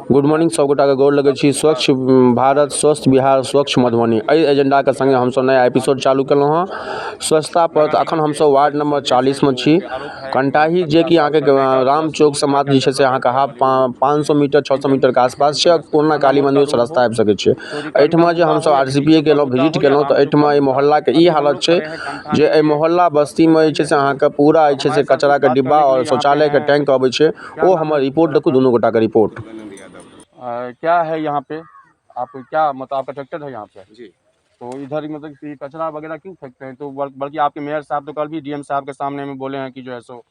Good morning सब गोटा के गोर लगे छी। स्वच्छ भारत स्वस्थ बिहार स्वच्छ मधुबनी एजेंडा के संगे हम सब नया एपिसोड चालू केलहुँ हँ स्वच्छता पर। तो अखन हम सब वार्ड नंबर 40 में छी, कंटाही जे कि अहाँ के राम चौक से मात्र जे से अहाँ के हाफ 500 मीटर 600 मीटर के आसपास छै। पुरना काली मंदिर से रास्ता आबि सकै छै। एहिठमा जे हम सब RCPA गेलहुँ विजिट केलहुँ तो एहिठमा ई मोहल्ला के ई हालत छै जे एहि मोहल्ला बस्ती में जे छै से अहाँ के पूरा जे छै से कचरा के डिब्बा और शौचालय के टैंक अबै छै। ओ हमर रिपोर्ट देखू, दुनू गोटा के रिपोर्ट। क्या है यहाँ पे, आप क्या मतलब आपका ट्रैक्टर है यहाँ पे जी, तो इधर मतलब कि कचरा वगैरह क्यों फेंकते हैं? तो बल्कि आपके मेयर साहब तो कल भी DM साहब के सामने में बोले हैं कि जो है सो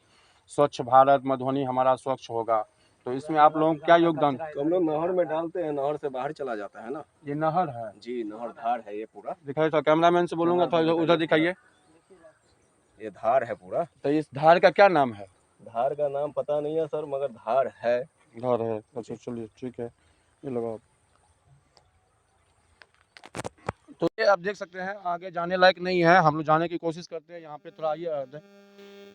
स्वच्छ भारत मधुबनी हमारा स्वच्छ होगा। तो इसमें आप लोगों का क्या योगदान? तो हम लोग नहर में डालते हैं, नहर से बाहर चला जाता है ना। ये नहर है जी, नहर धार है ये पूरा। दिखाइए तो, कैमरामैन से बोलूंगा तो उधर दिखाइए। ये धार है पूरा। तो इस धार का क्या नाम है? धार का नाम पता नहीं है सर, मगर धार है। धार है, अच्छा चलिए ठीक है, ये लगाओ। तो ये आप देख सकते हैं आगे जाने लायक नहीं है, हम लोग जाने की कोशिश करते हैं। यहाँ पे थोड़ा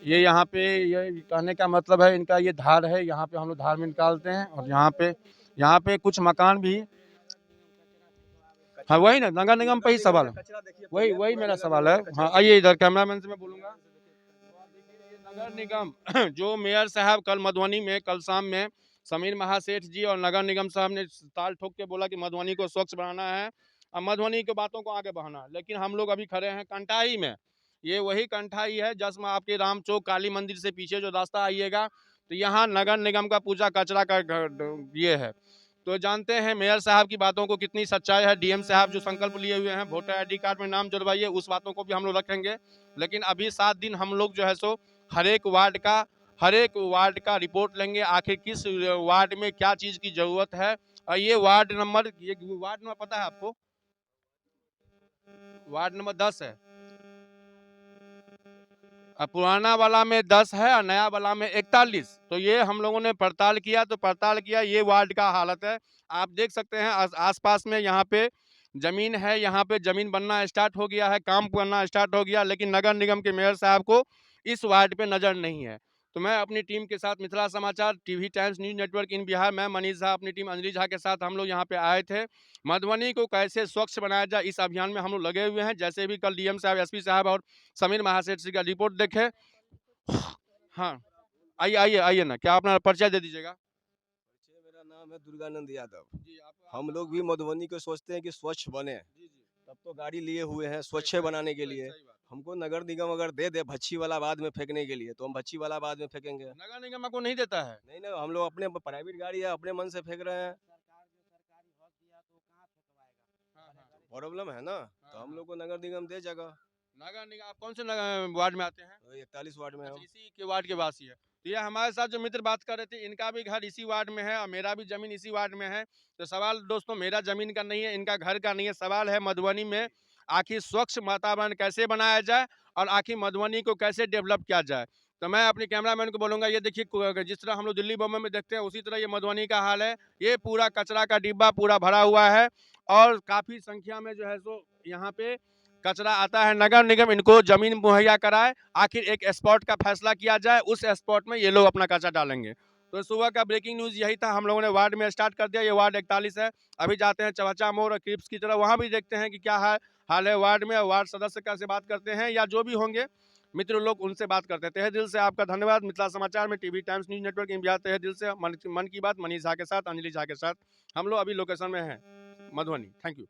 ये यहाँ पे ये कहने का मतलब है इनका ये धार है, यहाँ पे हम लोग धार में निकालते हैं। और यहाँ पे कुछ मकान भी, हाँ वही ना, नगर निगम पे ही सवाल है, वही मेरा सवाल है। हाँ आइए इधर, कैमरामैन से मैं बोलूँगा। नगर निगम जो मेयर साहब कल मधुबनी में कल शाम में समीर महासेठ जी और नगर निगम साहब ने ताल ठोक के बोला कि मधुबनी को स्वच्छ बनाना है और मधुबनी की बातों को आगे बढ़ाना है। लेकिन हम लोग अभी खड़े हैं कंटाई में। ये वही कंठाई है जिसमें आपके राम चौक काली मंदिर से पीछे जो रास्ता आइएगा तो यहाँ नगर निगम का पूजा कचरा का ये है। तो जानते हैं मेयर साहब की बातों को कितनी सच्चाई है। DM साहब जो संकल्प लिए हुए हैं वोटर ID कार्ड में नाम जुड़वाइए, उस बातों को भी हम लोग रखेंगे। लेकिन अभी 7 दिन हम लोग जो है सो हर एक वार्ड का रिपोर्ट लेंगे, आखिर किस वार्ड में क्या चीज की जरूरत है। और ये वार्ड नंबर पता है आपको? वार्ड नंबर 10 है। पुराना वाला में 10 है और नया वाला में 41। तो ये हम लोगों ने पड़ताल किया, ये वार्ड का हालत है। आप देख सकते हैं आसपास में यहाँ पे जमीन है, यहाँ पे जमीन बनना स्टार्ट हो गया है, काम करना स्टार्ट हो गया, लेकिन नगर निगम के मेयर साहब को इस वार्ड पे नजर नहीं है। तो मैं अपनी टीम के साथ मिथिला समाचार TV टाइम्स न्यूज नेटवर्क इन बिहार, मैं मनीष झा अपनी टीम अंजलि झा के साथ हम लोग यहाँ पे आए थे। मधुबनी को कैसे स्वच्छ बनाया जाए इस अभियान में हम लोग लगे हुए हैं। जैसे भी कल DM साहब SP साहब और समीर महासेठ जी का रिपोर्ट देखे। हाँ आइए ना, क्या अपना परिचय दे दीजिएगा। मेरा नाम है दुर्गानंद यादव जी। हम लोग भी मधुबनी को सोचते हैं कि स्वच्छ बने, तब तो गाड़ी लिए हुए हैं स्वच्छ बनाने के लिए। हमको नगर निगम अगर दे दे भच्छी वाला बाद में फेंकने के लिए तो हम भच्छी वाला बाद में फेंकेंगे। नगर निगम को नहीं देता है? नहीं ना, हम लोग अपने प्राइवेट गाड़ी है, अपने मन से फेंक रहे हैं। प्रॉब्लम है ना, तो हम लोग को नगर निगम दे जगह। नगर निगम, आप कौन से वार्ड में आते हैं? 41 वार्ड में। इसी के वार्ड के वासी है। तो ये हमारे साथ जो मित्र बात कर रहे थे, इनका भी घर इसी वार्ड में है और मेरा भी जमीन इसी वार्ड में है। तो सवाल दोस्तों मेरा जमीन का नहीं है, इनका घर का नहीं है, सवाल है मधुबनी में आखिर स्वच्छ वातावरण कैसे बनाया जाए और आखिर मधुबनी को कैसे डेवलप किया जाए। तो मैं अपने कैमरामैन को बोलूँगा, ये देखिए जिस तरह हम लोग दिल्ली बम्बई में देखते हैं उसी तरह ये मधुबनी का हाल है। ये पूरा कचरा का डिब्बा पूरा भरा हुआ है और काफ़ी संख्या में जो है सो यहाँ पे कचरा आता है। नगर निगम इनको जमीन मुहैया कराए, आखिर एक स्पॉट का फैसला किया जाए, उस स्पॉट में ये लोग अपना कचरा डालेंगे। तो सुबह का ब्रेकिंग न्यूज़ यही था, हम लोगों ने वार्ड में स्टार्ट कर दिया। ये वार्ड 41 है। अभी जाते हैं चवचा मोड़ और क्रिप्स की तरफ, वहाँ भी देखते हैं कि क्या हाल है वार्ड में। वार्ड सदस्य का से बात करते हैं या जो भी होंगे मित्र लोग उनसे बात करते हैं। तहे दिल से आपका धन्यवाद। मिथिला समाचार में TV times news network India, तहे दिल से मन की बात मनीष झा के साथ, अंजलि झा के साथ हम लोग अभी लोकेशन में हैं मधुबनी। Thank you.